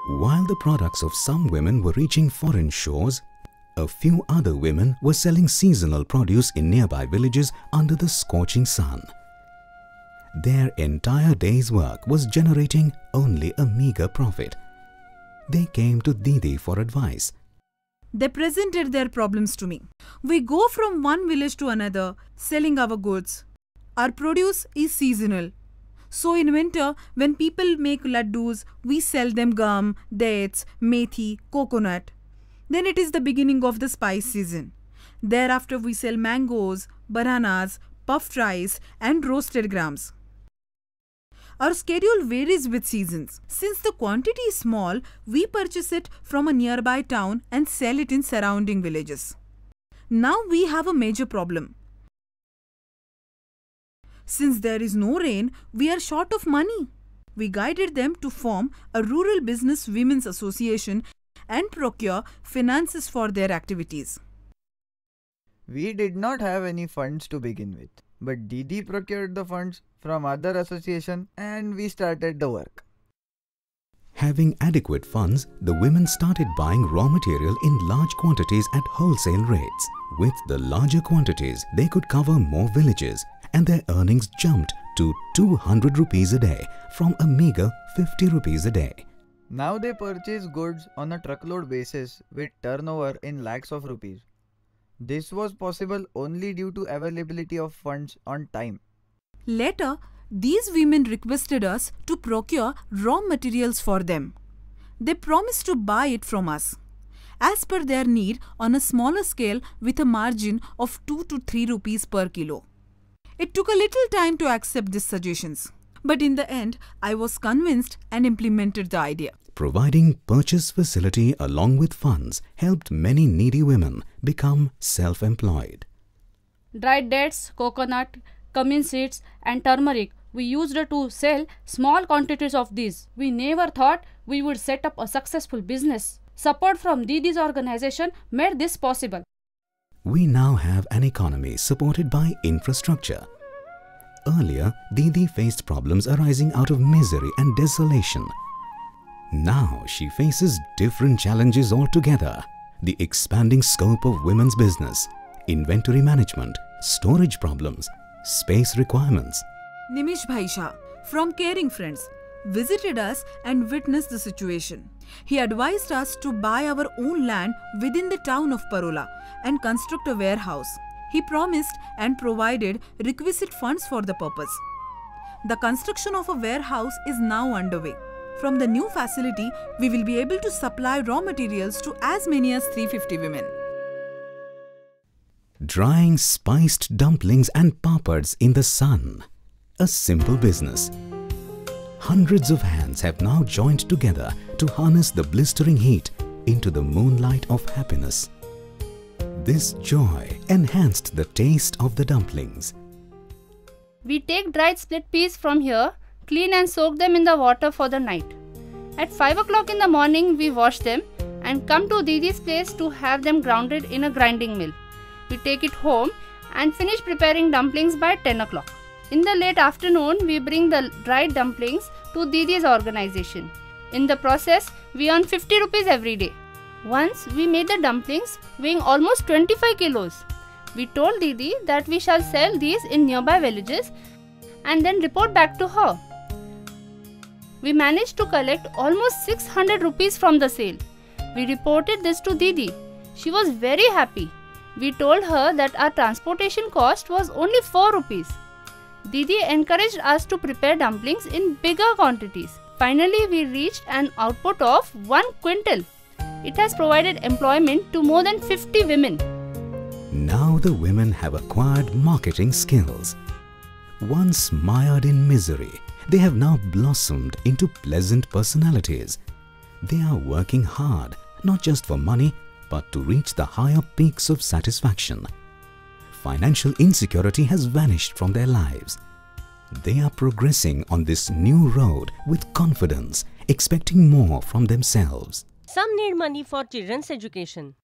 While the products of some women were reaching foreign shores, a few other women were selling seasonal produce in nearby villages under the scorching sun. Their entire day's work was generating only a meager profit. They came to Didi for advice. They presented their problems to me. We go from one village to another selling our goods. Our produce is seasonal. So in winter, when people make laddus, we sell them gum, dates, methi, coconut. Then it is the beginning of the spice season. Thereafter we sell mangoes, bananas, puffed rice and roasted grams. Our schedule varies with seasons. Since the quantity is small, we purchase it from a nearby town and sell it in surrounding villages. Now we have a major problem. Since there is no rain, we are short of money. We guided them to form a rural business women's association and procure finances for their activities. We did not have any funds to begin with, but Didi procured the funds from other association and we started the work. Having adequate funds, the women started buying raw material in large quantities at wholesale rates. With the larger quantities, they could cover more villages and their earnings jumped to 200 rupees a day from a meager 50 rupees a day. Now they purchase goods on a truckload basis with turnover in lakhs of rupees. This was possible only due to availability of funds on time. Later, these women requested us to procure raw materials for them. They promised to buy it from us, as per their need on a smaller scale with a margin of 2 to 3 rupees per kilo. It took a little time to accept these suggestions, but in the end, I was convinced and implemented the idea. Providing purchase facility along with funds helped many needy women become self-employed. Dried dates, coconut, cumin seeds and turmeric, we used to sell small quantities of these. We never thought we would set up a successful business. Support from Didi's organization made this possible. We now have an economy supported by infrastructure. Earlier, Didi faced problems arising out of misery and desolation. Now she faces different challenges altogether. The expanding scope of women's business, inventory management, storage problems, space requirements. Nimish Bhai Shah from Caring Friends visited us and witnessed the situation. He advised us to buy our own land within the town of Parola and construct a warehouse. He promised and provided requisite funds for the purpose. The construction of a warehouse is now underway. From the new facility, we will be able to supply raw materials to as many as 350 women. Drying spiced dumplings and papads in the sun. A simple business. Hundreds of hands have now joined together to harness the blistering heat into the moonlight of happiness. This joy enhanced the taste of the dumplings. We take dried split peas from here, clean and soak them in the water for the night. At 5 o'clock in the morning, we wash them and come to Didi's place to have them grounded in a grinding mill. We take it home and finish preparing dumplings by 10 o'clock. In the late afternoon, we bring the dried dumplings to Didi's organization. In the process, we earn 50 rupees every day. Once we made the dumplings weighing almost 25 kilos. We told Didi that we shall sell these in nearby villages and then report back to her. We managed to collect almost 600 rupees from the sale. We reported this to Didi. She was very happy. We told her that our transportation cost was only 4 rupees. Didi encouraged us to prepare dumplings in bigger quantities. Finally, we reached an output of 1 quintal. It has provided employment to more than 50 women. Now the women have acquired marketing skills. Once mired in misery, they have now blossomed into pleasant personalities. They are working hard, not just for money, but to reach the higher peaks of satisfaction. Financial insecurity has vanished from their lives. They are progressing on this new road with confidence, expecting more from themselves. Some need money for children's education,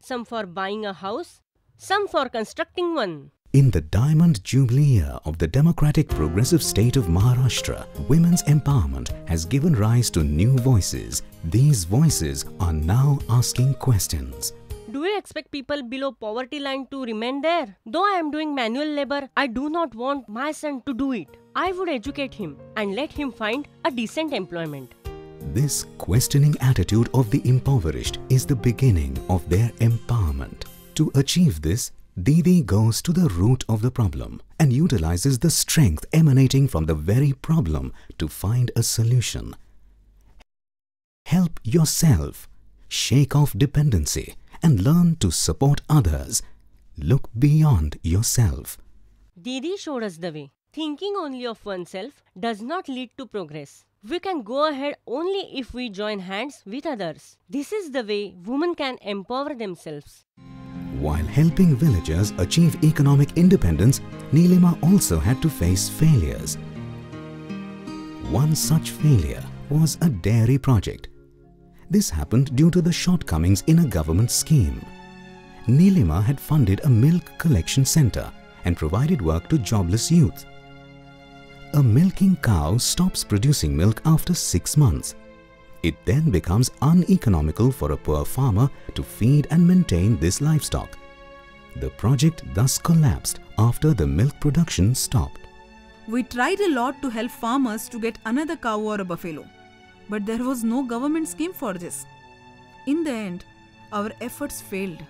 some for buying a house, some for constructing one. In the Diamond Jubilee year of the Democratic Progressive State of Maharashtra, women's empowerment has given rise to new voices. These voices are now asking questions. Do you expect people below poverty line to remain there? Though I am doing manual labor, I do not want my son to do it. I would educate him and let him find a decent employment. This questioning attitude of the impoverished is the beginning of their empowerment. To achieve this, Didi goes to the root of the problem and utilizes the strength emanating from the very problem to find a solution. Help yourself, shake off dependency, and learn to support others. Look beyond yourself. Didi showed us the way. Thinking only of oneself does not lead to progress. We can go ahead only if we join hands with others. This is the way women can empower themselves. While helping villagers achieve economic independence, Nilima also had to face failures. One such failure was a dairy project. This happened due to the shortcomings in a government scheme. Nilima had funded a milk collection center and provided work to jobless youth. A milking cow stops producing milk after 6 months. It then becomes uneconomical for a poor farmer to feed and maintain this livestock. The project thus collapsed after the milk production stopped. We tried a lot to help farmers to get another cow or a buffalo, but there was no government scheme for this. In the end, our efforts failed.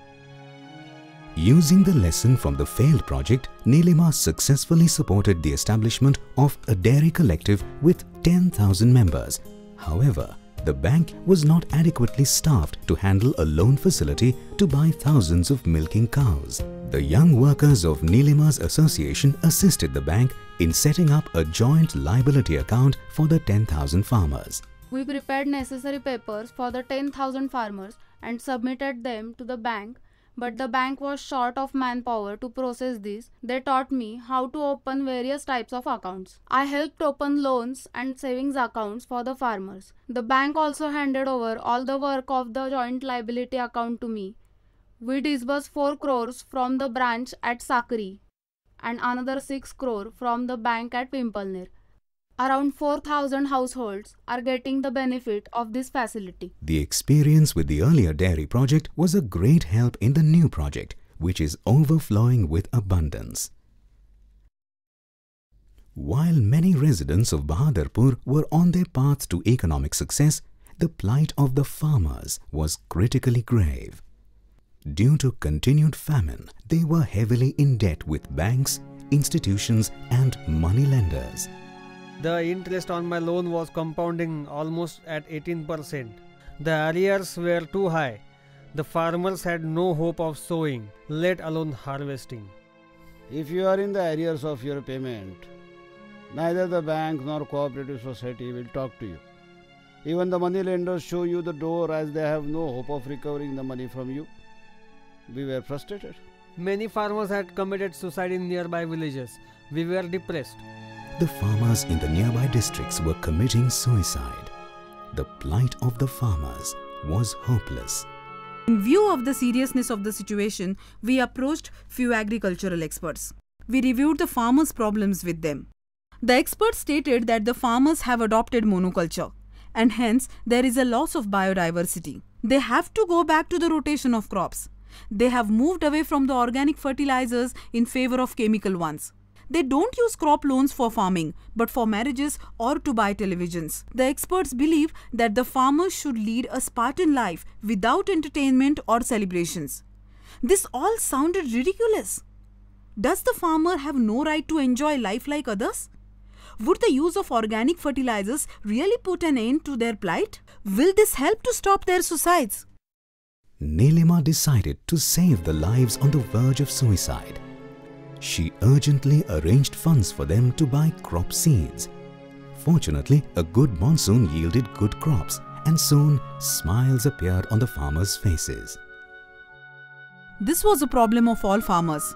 Using the lesson from the failed project, Nilima successfully supported the establishment of a dairy collective with 10,000 members. However, the bank was not adequately staffed to handle a loan facility to buy thousands of milking cows. The young workers of Nilima's association assisted the bank in setting up a joint liability account for the 10,000 farmers. We prepared necessary papers for the 10,000 farmers and submitted them to the bank, but the bank was short of manpower to process this. They taught me how to open various types of accounts. I helped open loans and savings accounts for the farmers. The bank also handed over all the work of the joint liability account to me. We disbursed 4 crores from the branch at Sakri and another 6 crore from the bank at Pimpalner. Around 4,000 households are getting the benefit of this facility. The experience with the earlier dairy project was a great help in the new project, which is overflowing with abundance. While many residents of Bahadarpur were on their path to economic success, the plight of the farmers was critically grave. Due to continued famine, they were heavily in debt with banks, institutions and money lenders. The interest on my loan was compounding almost at 18%. The arrears were too high. The farmers had no hope of sowing, let alone harvesting. If you are in the arrears of your payment, neither the bank nor cooperative society will talk to you. Even the money lenders show you the door as they have no hope of recovering the money from you. We were frustrated. Many farmers had committed suicide in nearby villages. We were depressed. The farmers in the nearby districts were committing suicide. The plight of the farmers was hopeless. In view of the seriousness of the situation, we approached few agricultural experts. We reviewed the farmers' problems with them. The experts stated that the farmers have adopted monoculture and hence there is a loss of biodiversity. They have to go back to the rotation of crops. They have moved away from the organic fertilizers in favor of chemical ones. They don't use crop loans for farming, but for marriages or to buy televisions. The experts believe that the farmers should lead a Spartan life without entertainment or celebrations. This all sounded ridiculous. Does the farmer have no right to enjoy life like others? Would the use of organic fertilizers really put an end to their plight? Will this help to stop their suicides? Nilima decided to save the lives on the verge of suicide. She urgently arranged funds for them to buy crop seeds. Fortunately, a good monsoon yielded good crops, and soon smiles appeared on the farmers' faces. This was a problem of all farmers.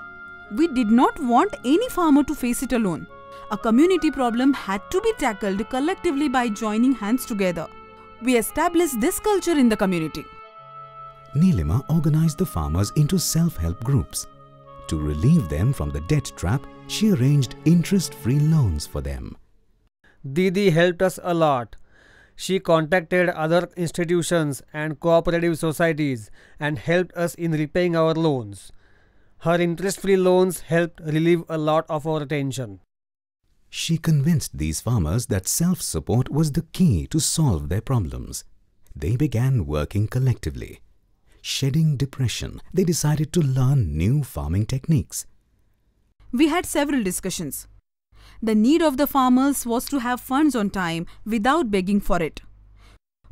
We did not want any farmer to face it alone. A community problem had to be tackled collectively by joining hands together. We established this culture in the community. Nilima organized the farmers into self-help groups. To relieve them from the debt trap, she arranged interest-free loans for them. Didi helped us a lot. She contacted other institutions and cooperative societies and helped us in repaying our loans. Her interest-free loans helped relieve a lot of our tension. She convinced these farmers that self-support was the key to solve their problems. They began working collectively. Shedding depression, they decided to learn new farming techniques. We had several discussions. The need of the farmers was to have funds on time without begging for it.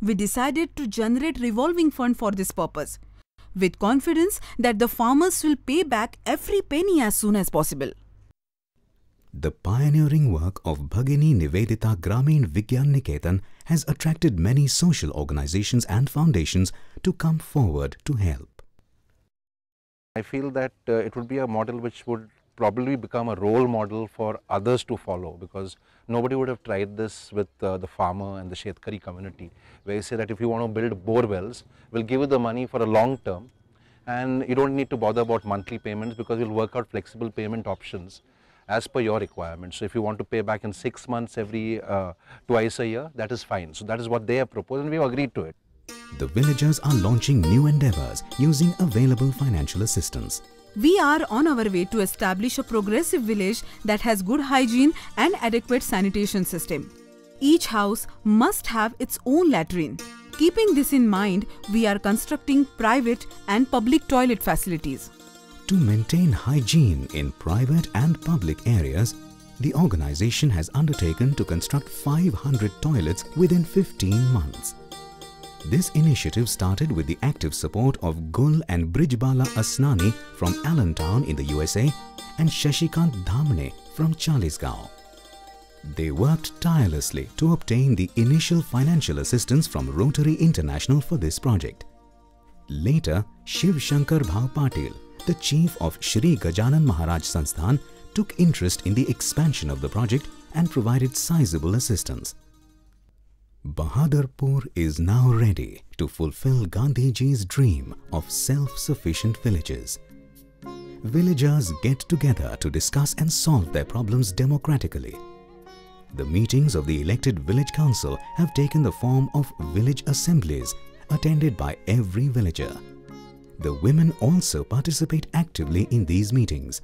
We decided to generate revolving fund for this purpose, with confidence that the farmers will pay back every penny as soon as possible. The pioneering work of Bhagini Nivedita Gramin Vigyan Niketan has attracted many social organizations and foundations to come forward to help. I feel that it would be a model which would probably become a role model for others to follow, because nobody would have tried this with the farmer and the Shetkari community, where you say that if you want to build bore wells, we'll give you the money for a long term and you don't need to bother about monthly payments, because we'll work out flexible payment options as per your requirements. So if you want to pay back in 6 months every twice a year, that is fine. So that is what they have proposed and we have agreed to it. The villagers are launching new endeavors using available financial assistance. We are on our way to establish a progressive village that has good hygiene and adequate sanitation system. Each house must have its own latrine. Keeping this in mind, we are constructing private and public toilet facilities. To maintain hygiene in private and public areas, the organization has undertaken to construct 500 toilets within 15 months. This initiative started with the active support of Gul and Brijbala Asnani from Allentown in the USA and Shashikant Dhamne from Chalisgaon. They worked tirelessly to obtain the initial financial assistance from Rotary International for this project. Later, Shiv Shankar Bhau Patil, the chief of Shri Gajanan Maharaj Sansthan, took interest in the expansion of the project and provided sizable assistance. Bahadurpur is now ready to fulfill Gandhiji's dream of self-sufficient villages. Villagers get together to discuss and solve their problems democratically. The meetings of the elected village council have taken the form of village assemblies attended by every villager. The women also participate actively in these meetings.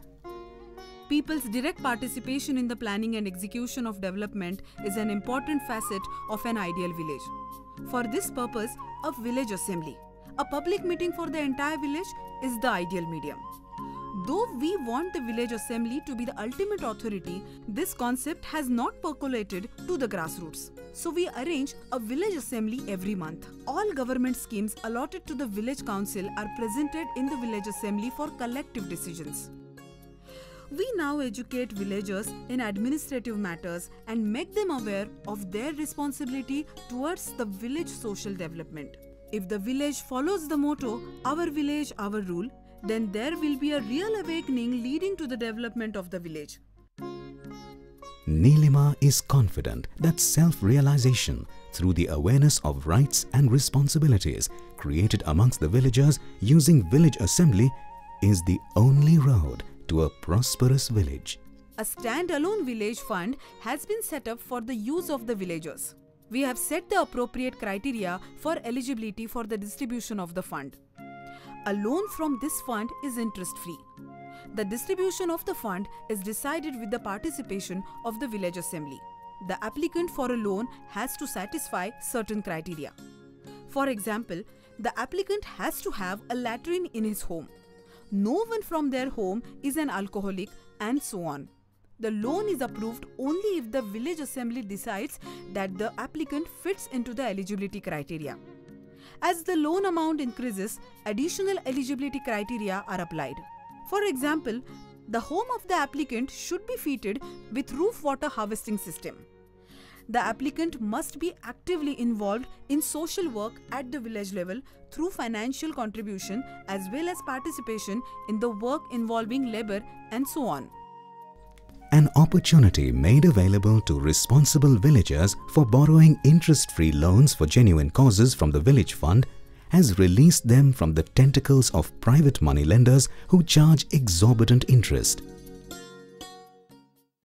People's direct participation in the planning and execution of development is an important facet of an ideal village. For this purpose, a village assembly, a public meeting for the entire village, is the ideal medium. Though we want the village assembly to be the ultimate authority, this concept has not percolated to the grassroots. So we arrange a village assembly every month. All government schemes allotted to the village council are presented in the village assembly for collective decisions. We now educate villagers in administrative matters and make them aware of their responsibility towards the village social development. If the village follows the motto, "Our village, our rule," then there will be a real awakening leading to the development of the village. Nilima is confident that self-realization through the awareness of rights and responsibilities created amongst the villagers using village assembly is the only road to a prosperous village. A stand-alone village fund has been set up for the use of the villagers. We have set the appropriate criteria for eligibility for the distribution of the fund. A loan from this fund is interest-free. The distribution of the fund is decided with the participation of the village assembly. The applicant for a loan has to satisfy certain criteria. For example, the applicant has to have a latrine in his home. No one from their home is an alcoholic, and so on. The loan is approved only if the village assembly decides that the applicant fits into the eligibility criteria. As the loan amount increases, additional eligibility criteria are applied. For example, the home of the applicant should be fitted with roof water harvesting system. The applicant must be actively involved in social work at the village level through financial contribution as well as participation in the work involving labor and so on. An opportunity made available to responsible villagers for borrowing interest-free loans for genuine causes from the village fund has released them from the tentacles of private moneylenders who charge exorbitant interest.